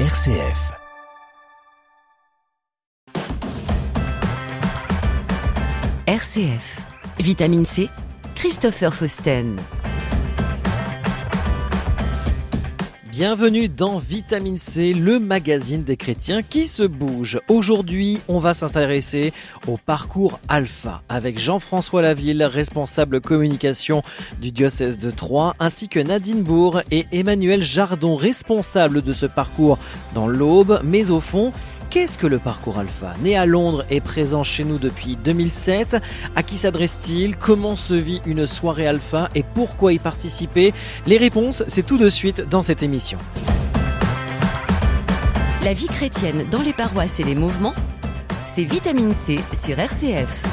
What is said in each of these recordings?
RCF. RCF. Vitamine C, Christopher Fausten. Bienvenue dans Vitamine C, le magazine des chrétiens qui se bouge. Aujourd'hui, on va s'intéresser au parcours Alpha avec Jean-François Laville, responsable communication du diocèse de Troyes, ainsi que Nadine Bourg et Emmanuel Jardon, responsable de ce parcours dans l'Aube. Mais au fond, qu'est-ce que le parcours Alpha ? Né à Londres et présent chez nous depuis 2007, à qui s'adresse-t-il ? Comment se vit une soirée Alpha et pourquoi y participer ? Les réponses, c'est tout de suite dans cette émission. La vie chrétienne dans les paroisses et les mouvements, c'est Vitamine C sur RCF.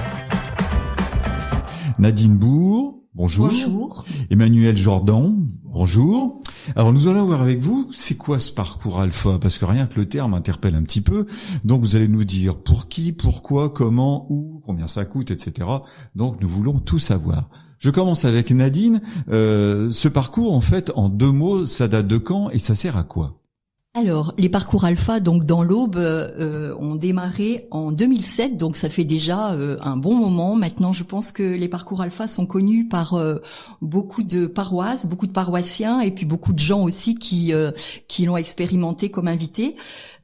Nadine Bourg, bonjour. Bonjour. Emmanuel Jardon, bonjour. Alors nous allons voir avec vous, c'est quoi ce parcours Alpha ? Parce que rien que le terme interpelle un petit peu. Donc vous allez nous dire pour qui, pourquoi, comment, où, combien ça coûte, etc. Donc nous voulons tout savoir. Je commence avec Nadine. Ce parcours, en fait, en 2 mots, ça date de quand et ça sert à quoi ? Alors, les parcours Alpha, donc dans l'Aube, ont démarré en 2007, donc ça fait déjà un bon moment. Maintenant, je pense que les parcours Alpha sont connus par beaucoup de paroisses, beaucoup de paroissiens, et puis beaucoup de gens aussi qui l'ont expérimenté comme invité.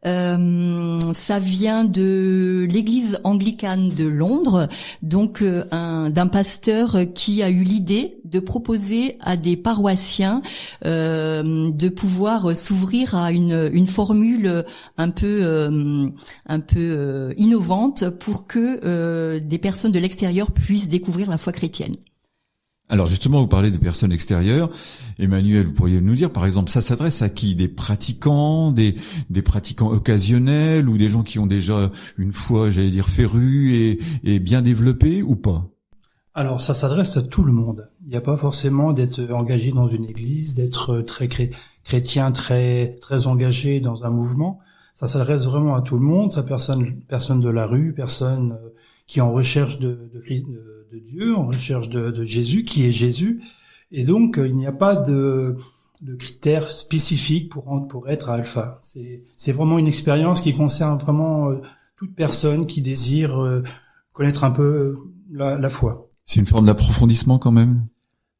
Ça vient de l'église anglicane de Londres, donc d'un pasteur qui a eu l'idée de proposer à des paroissiens de pouvoir s'ouvrir à une formule un peu innovante pour que des personnes de l'extérieur puissent découvrir la foi chrétienne. Alors justement, vous parlez des personnes extérieures. Emmanuel, vous pourriez nous dire, par exemple, ça s'adresse à qui ? Des pratiquants, des pratiquants occasionnels ou des gens qui ont déjà une foi, j'allais dire, férue et bien développée ou pas ? Alors, ça s'adresse à tout le monde. Il n'y a pas forcément d'être engagé dans une église, d'être très chrétien, très engagé dans un mouvement. Ça s'adresse vraiment à tout le monde. Ça personne de la rue, personne qui est en recherche de Dieu, en recherche de Jésus, qui est Jésus. Et donc, il n'y a pas de critères spécifiques pour être Alpha. C'est vraiment une expérience qui concerne vraiment toute personne qui désire connaître un peu la foi. C'est une forme d'approfondissement quand même ?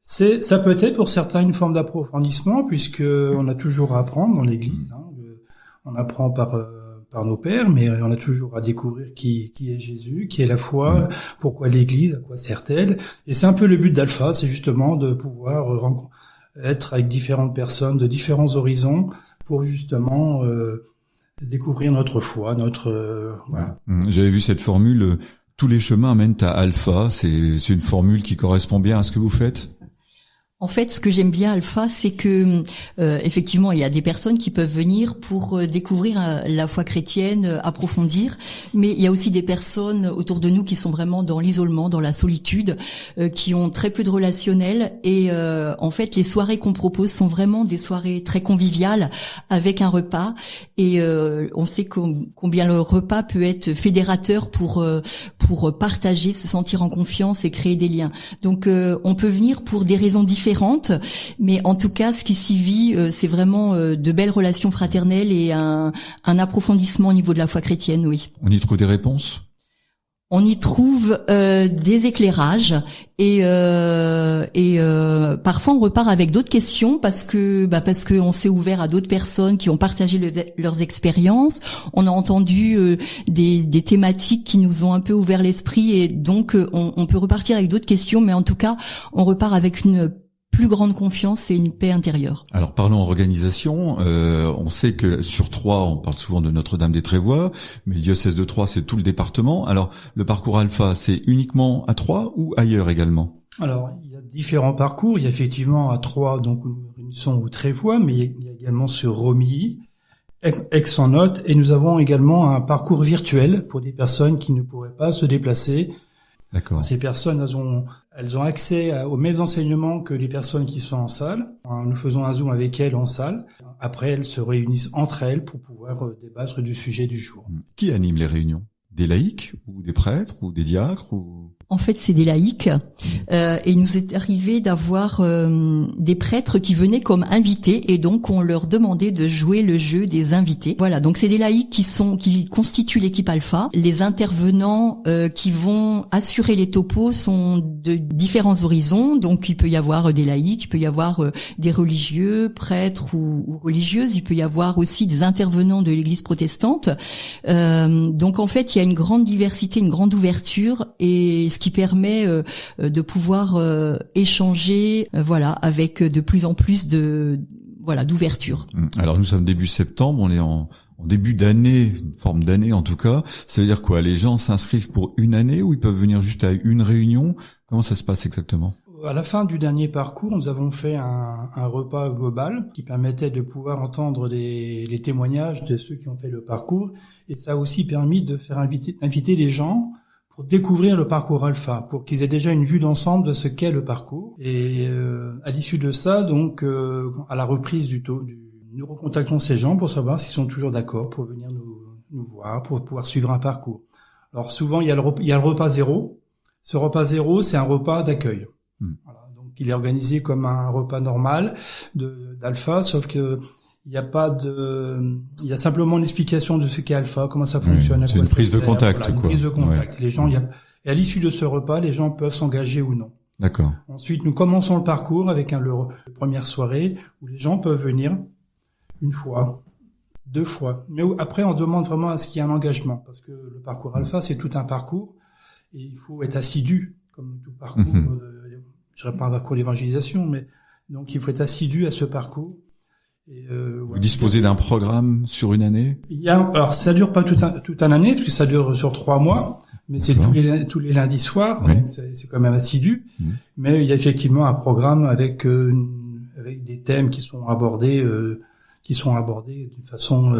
Ça peut être pour certains une forme d'approfondissement, puisque on a toujours à apprendre dans l'Église. On apprend par nos pères, mais on a toujours à découvrir qui est Jésus, qui est la foi, pourquoi l'Église, à quoi sert-elle. Et c'est un peu le but d'Alpha, c'est justement de pouvoir être avec différentes personnes de différents horizons pour justement découvrir notre foi, voilà. J'avais vu cette formule, tous les chemins mènent à Alpha. C'est une formule qui correspond bien à ce que vous faites ? En fait, ce que j'aime bien Alpha, c'est que effectivement, il y a des personnes qui peuvent venir pour découvrir la foi chrétienne, approfondir, mais il y a aussi des personnes autour de nous qui sont vraiment dans l'isolement, dans la solitude, qui ont très peu de relationnel. Et en fait, les soirées qu'on propose sont vraiment des soirées très conviviales avec un repas. Et on sait combien le repas peut être fédérateur pour partager, se sentir en confiance et créer des liens. Donc, on peut venir pour des raisons différentes, mais en tout cas, ce qui s'y vit, c'est vraiment de belles relations fraternelles et un approfondissement au niveau de la foi chrétienne, oui. On y trouve des réponses ? On y trouve des éclairages et parfois on repart avec d'autres questions parce que on s'est ouvert à d'autres personnes qui ont partagé leurs expériences. On a entendu des thématiques qui nous ont un peu ouvert l'esprit et donc on peut repartir avec d'autres questions, mais en tout cas on repart avec une plus grande confiance et une paix intérieure. Alors parlons organisation, on sait que sur Troyes, on parle souvent de Notre-Dame-des-Trévois, mais le diocèse de Troyes, c'est tout le département. Alors le parcours Alpha, c'est uniquement à Troyes ou ailleurs également ? Alors, il y a différents parcours. Il y a effectivement à Troyes, donc nous réunissons aux Trévois, mais il y a également sur Romilly, Aix-en-Othe, et nous avons également un parcours virtuel pour des personnes qui ne pourraient pas se déplacer. D'accord. Ces personnes, elles ont accès aux mêmes enseignements que les personnes qui sont en salle. Nous faisons un Zoom avec elles en salle. Après, elles se réunissent entre elles pour pouvoir débattre du sujet du jour. Qui anime les réunions ? Des laïcs ou des prêtres ou des diacres ou... En fait, c'est des laïcs. Et il nous est arrivé d'avoir des prêtres qui venaient comme invités, et donc on leur demandait de jouer le jeu des invités. Voilà, donc c'est des laïcs qui constituent l'équipe Alpha. Les intervenants qui vont assurer les topos sont de différents horizons. Donc il peut y avoir des laïcs, il peut y avoir des religieux, prêtres ou religieuses. Il peut y avoir aussi des intervenants de l'Église protestante. Donc en fait, il y a une grande diversité, une grande ouverture, et ce qui permet de pouvoir échanger, avec de plus en plus d'ouverture. Alors nous sommes début septembre, on est en début d'année, une forme d'année en tout cas. Ça veut dire quoi? Les gens s'inscrivent pour une année ou ils peuvent venir juste à une réunion? Comment ça se passe exactement? À la fin du dernier parcours, nous avons fait un repas global qui permettait de pouvoir entendre les témoignages de ceux qui ont fait le parcours, et ça a aussi permis de faire inviter les gens pour découvrir le parcours Alpha, pour qu'ils aient déjà une vue d'ensemble de ce qu'est le parcours. Et à l'issue de ça, donc à la reprise nous recontactons ces gens pour savoir s'ils sont toujours d'accord pour venir nous voir, pour pouvoir suivre un parcours. Alors souvent, il y a le repas zéro. Ce repas zéro, c'est un repas d'accueil. Voilà, donc il est organisé comme un repas normal d'Alpha, sauf que il y a simplement une explication de ce qu'est Alpha, comment ça fonctionne. C'est une prise de contact, voilà, quoi. Une prise de contact. Ouais. Les gens, et à l'issue de ce repas, les gens peuvent s'engager ou non. D'accord. Ensuite, nous commençons le parcours avec la première soirée où les gens peuvent venir une fois, 2 fois. Mais après, on demande vraiment à ce qu'il y ait un engagement, parce que le parcours Alpha, c'est tout un parcours, et il faut être assidu, comme tout parcours. Je dirais pas un parcours d'évangélisation, mais donc il faut être assidu à ce parcours. Et vous disposez d'un programme sur une année? Alors ça dure pas toute une année, parce que ça dure sur 3 mois, mais c'est tous les lundis soirs, oui. Donc c'est quand même assidu. Mais il y a effectivement un programme avec des thèmes qui sont abordés d'une façon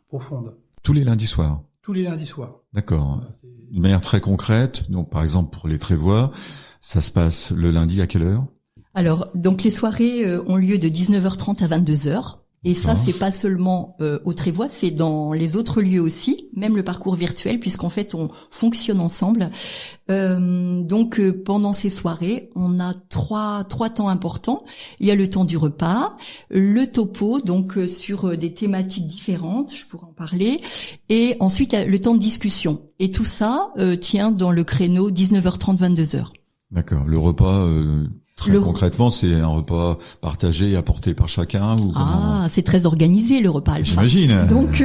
profonde. Tous les lundis soirs. Tous les lundis soirs. D'accord. D'une manière très concrète, donc par exemple pour les Trévois, ça se passe le lundi à quelle heure? Alors, donc les soirées ont lieu de 19h30 à 22h. Et ça, c'est pas seulement au Trévois, c'est dans les autres lieux aussi, même le parcours virtuel, puisqu'en fait, on fonctionne ensemble. Donc, pendant ces soirées, on a trois temps importants. Il y a le temps du repas, le topo, donc sur des thématiques différentes, je pourrais en parler, et ensuite il y a le temps de discussion. Et tout ça tient dans le créneau 19h30-22h. D'accord. Le repas... Très concrètement, c'est un repas partagé et apporté par chacun ou comment... c'est très organisé le repas Alpha. J'imagine. Donc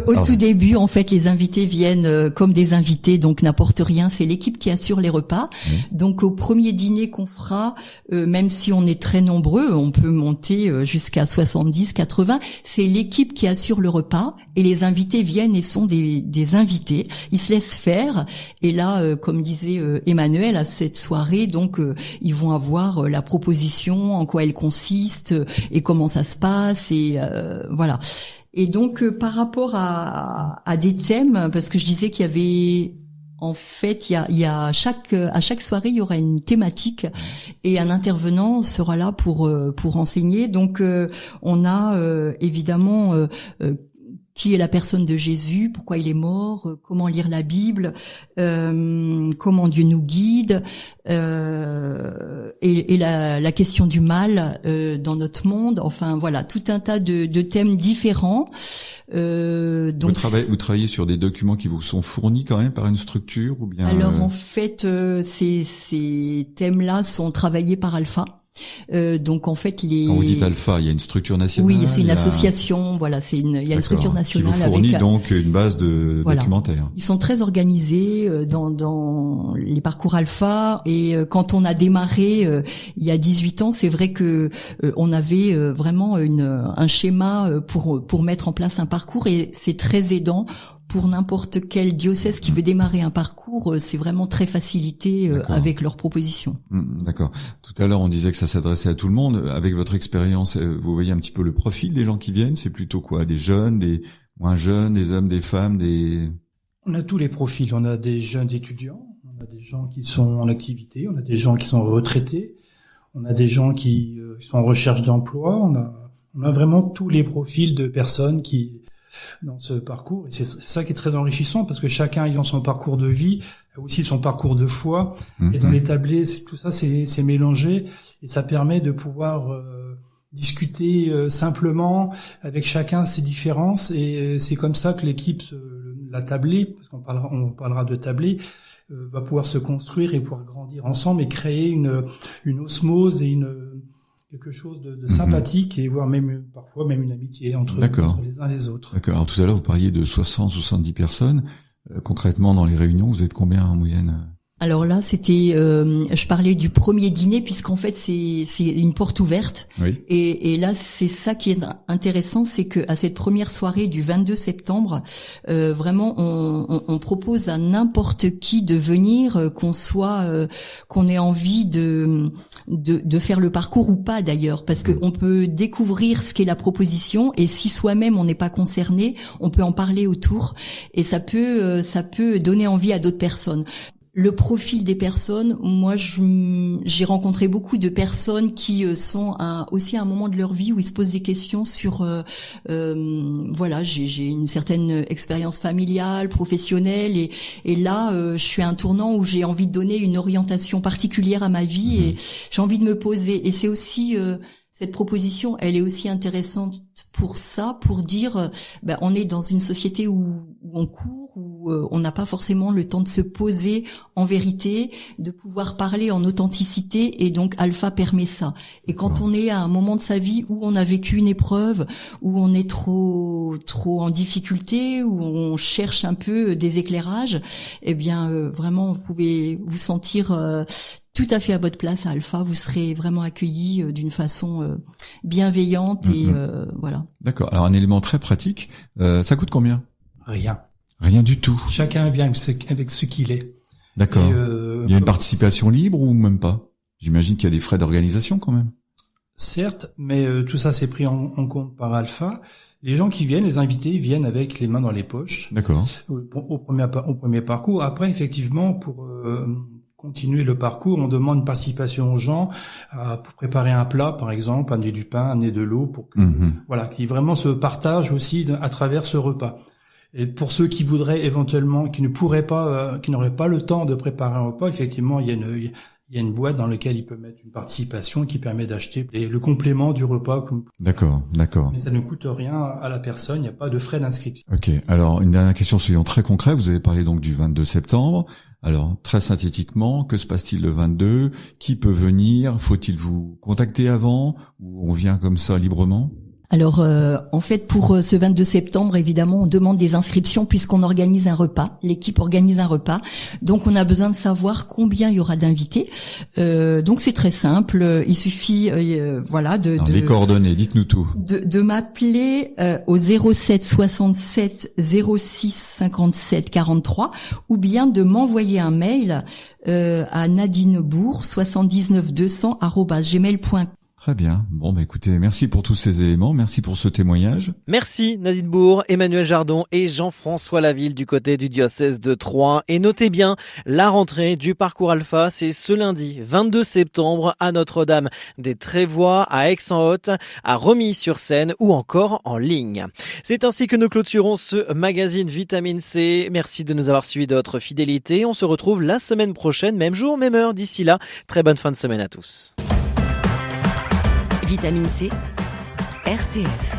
au tout début, en fait, les invités viennent comme des invités, donc n'importe rien. C'est l'équipe qui assure les repas. Donc au premier dîner qu'on fera, même si on est très nombreux, on peut monter jusqu'à 70, 80. C'est l'équipe qui assure le repas et les invités viennent et sont des invités. Ils se laissent faire. Et là, comme disait Emmanuel, à cette soirée, donc ils vont avoir la proposition, en quoi elle consiste et comment ça se passe et voilà. Et donc par rapport à des thèmes, parce que je disais qu'il y avait en fait il y a à chaque soirée il y aura une thématique et un intervenant sera là pour enseigner. Donc on a évidemment qui est la personne de Jésus, pourquoi il est mort, comment lire la Bible, comment Dieu nous guide, et la question du mal dans notre monde. Enfin voilà, tout un tas de thèmes différents. Donc vous travaillez sur des documents qui vous sont fournis quand même par une structure ou bien? Alors en fait, ces thèmes-là sont travaillés par Alpha. Donc en fait Quand vous dites Alpha, il y a une structure nationale. Oui, c'est une association. Voilà, il y a une structure nationale qui vous fournit avec donc une base de documentaire. Ils sont très organisés dans les parcours Alpha et quand on a démarré il y a 18 ans, c'est vrai que on avait vraiment un schéma pour mettre en place un parcours et c'est très aidant. Pour n'importe quel diocèse qui veut démarrer un parcours, c'est vraiment très facilité avec leurs propositions. D'accord. Tout à l'heure, on disait que ça s'adressait à tout le monde. Avec votre expérience, vous voyez un petit peu le profil des gens qui viennent. C'est plutôt quoi? Des jeunes, des moins jeunes, des hommes, des femmes, des... On a tous les profils. On a des jeunes étudiants, on a des gens qui sont en activité, on a des gens qui sont retraités, on a des gens qui sont en recherche d'emploi. On a vraiment tous les profils de personnes qui dans ce parcours. Et c'est ça qui est très enrichissant parce que chacun ayant son parcours de vie, a aussi son parcours de foi. Et dans les tablés, tout ça c'est mélangé et ça permet de pouvoir discuter simplement avec chacun ses différences. Et c'est comme ça que l'équipe, la tablée, parce qu'on parlera de tablée, va pouvoir se construire et pouvoir grandir ensemble et créer une osmose et quelque chose de sympathique et voire même parfois même une amitié entre les uns et les autres. D'accord. Alors tout à l'heure vous parliez de 60-70 personnes. Concrètement dans les réunions, vous êtes combien en moyenne ? Alors là, c'était, je parlais du premier dîner puisqu'en fait c'est une porte ouverte. Oui. Et là, c'est ça qui est intéressant, c'est que à cette première soirée du 22 septembre, vraiment, on propose à n'importe qui de venir, qu'on ait envie de faire le parcours ou pas d'ailleurs, parce que on peut découvrir ce qu'est la proposition et si soi-même on n'est pas concerné, on peut en parler autour et ça peut donner envie à d'autres personnes. Le profil des personnes, moi j'ai rencontré beaucoup de personnes qui sont aussi à un moment de leur vie où ils se posent des questions sur voilà, j'ai une certaine expérience familiale, professionnelle et là je suis à un tournant où j'ai envie de donner une orientation particulière à ma vie et j'ai envie de me poser et c'est aussi cette proposition, elle est aussi intéressante pour ça, pour dire, on est dans une société où on court, où on n'a pas forcément le temps de se poser en vérité, de pouvoir parler en authenticité, et donc Alpha permet ça. Et quand on est à un moment de sa vie où on a vécu une épreuve, où on est trop en difficulté, où on cherche un peu des éclairages, eh bien vraiment vous pouvez vous sentir tout à fait à votre place à Alpha, vous serez vraiment accueillis d'une façon bienveillante et voilà. D'accord. Alors un élément très pratique, ça coûte combien ? Rien du tout. Chacun vient avec ce qu'il est. D'accord. Il y a une participation libre ou même pas ? J'imagine qu'il y a des frais d'organisation quand même. Certes, mais tout ça c'est pris en compte par Alpha. Les gens qui viennent, les invités, viennent avec les mains dans les poches. D'accord. Au premier parcours. Après, effectivement, pour continuer le parcours, on demande une participation aux gens pour préparer un plat, par exemple, amener du pain, amener de l'eau, pour que voilà, qui vraiment se partagent aussi à travers ce repas. Et pour ceux qui voudraient éventuellement, qui ne pourraient pas, qui n'auraient pas le temps de préparer un repas, effectivement, il y a une boîte dans laquelle il peut mettre une participation qui permet d'acheter le complément du repas. D'accord. Mais ça ne coûte rien à la personne, il n'y a pas de frais d'inscription. Ok. Alors, une dernière question, soyons très concrets. Vous avez parlé donc du 22 septembre. Alors, très synthétiquement, que se passe-t-il le 22 ? Qui peut venir ? Faut-il vous contacter avant ou on vient comme ça librement ? Alors, en fait, pour ce 22 septembre, évidemment, on demande des inscriptions puisqu'on organise un repas. L'équipe organise un repas. Donc, on a besoin de savoir combien il y aura d'invités. Donc, c'est très simple. Il suffit, voilà, les coordonnées, dites-nous tout. De m'appeler au 07 67 06 57 43 ou bien de m'envoyer un mail à nadinebourg79200@gmail.com. Très bien. Bon, écoutez, merci pour tous ces éléments. Merci pour ce témoignage. Merci Nadine Bourg, Emmanuel Jardon et Jean-François Laville du côté du diocèse de Troyes. Et notez bien, la rentrée du parcours Alpha, c'est ce lundi 22 septembre à Notre-Dame des Trévois, à Aix-en-Othe, à Romilly-sur-Seine ou encore en ligne. C'est ainsi que nous clôturons ce magazine Vitamine C. Merci de nous avoir suivis de votre fidélité. On se retrouve la semaine prochaine, même jour, même heure. D'ici là, très bonne fin de semaine à tous. Vitamine C, RCF.